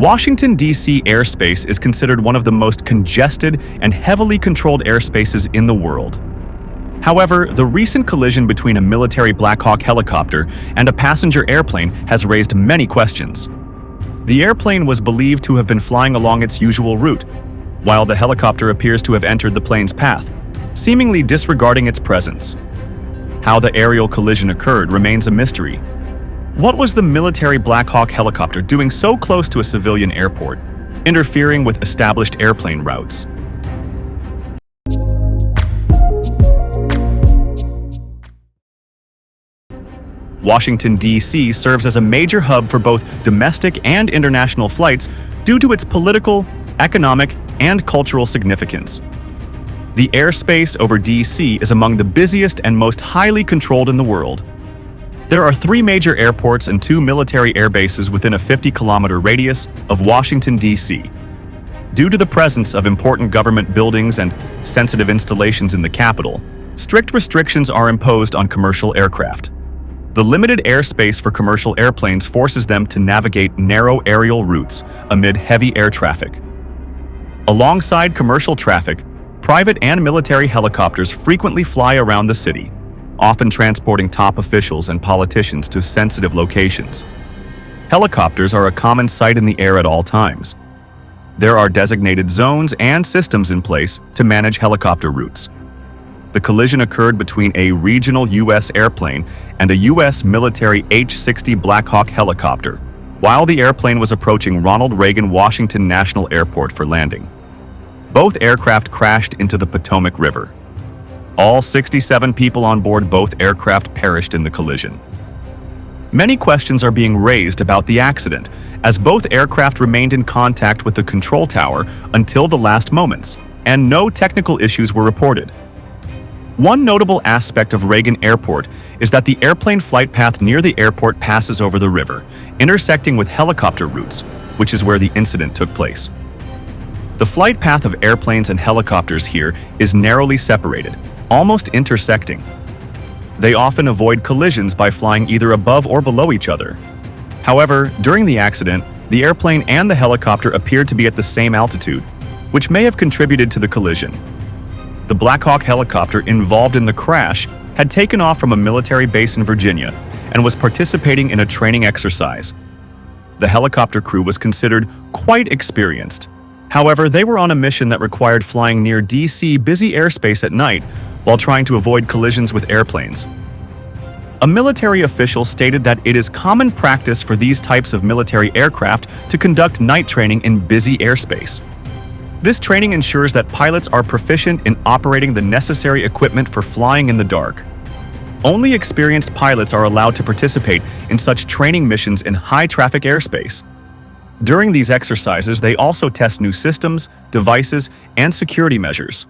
Washington, D.C. airspace is considered one of the most congested and heavily controlled airspaces in the world. However, the recent collision between a military Black Hawk helicopter and a passenger airplane has raised many questions. The airplane was believed to have been flying along its usual route, while the helicopter appears to have entered the plane's path, seemingly disregarding its presence. How the aerial collision occurred remains a mystery. What was the military Black Hawk helicopter doing so close to a civilian airport, interfering with established airplane routes? Washington, D.C. serves as a major hub for both domestic and international flights due to its political, economic, and cultural significance. The airspace over D.C. is among the busiest and most highly controlled in the world. There are 3 major airports and 2 military air bases within a 50-kilometer radius of Washington, D.C. Due to the presence of important government buildings and sensitive installations in the capital, strict restrictions are imposed on commercial aircraft. The limited airspace for commercial airplanes forces them to navigate narrow aerial routes amid heavy air traffic. Alongside commercial traffic, private and military helicopters frequently fly around the city, often transporting top officials and politicians to sensitive locations. Helicopters are a common sight in the air at all times. There are designated zones and systems in place to manage helicopter routes. The collision occurred between a regional U.S. airplane and a U.S. military H-60 Black Hawk helicopter, while the airplane was approaching Ronald Reagan Washington National Airport for landing. Both aircraft crashed into the Potomac River. All 67 people on board both aircraft perished in the collision. Many questions are being raised about the accident, as both aircraft remained in contact with the control tower until the last moments, and no technical issues were reported. One notable aspect of Reagan Airport is that the airplane flight path near the airport passes over the river, intersecting with helicopter routes, which is where the incident took place. The flight path of airplanes and helicopters here is narrowly separated, almost intersecting. They often avoid collisions by flying either above or below each other. However, during the accident, the airplane and the helicopter appeared to be at the same altitude, which may have contributed to the collision. The Black Hawk helicopter involved in the crash had taken off from a military base in Virginia and was participating in a training exercise. The helicopter crew was considered quite experienced. However, they were on a mission that required flying near D.C. busy airspace at night while trying to avoid collisions with airplanes. A military official stated that it is common practice for these types of military aircraft to conduct night training in busy airspace. This training ensures that pilots are proficient in operating the necessary equipment for flying in the dark. Only experienced pilots are allowed to participate in such training missions in high-traffic airspace. During these exercises, they also test new systems, devices, and security measures.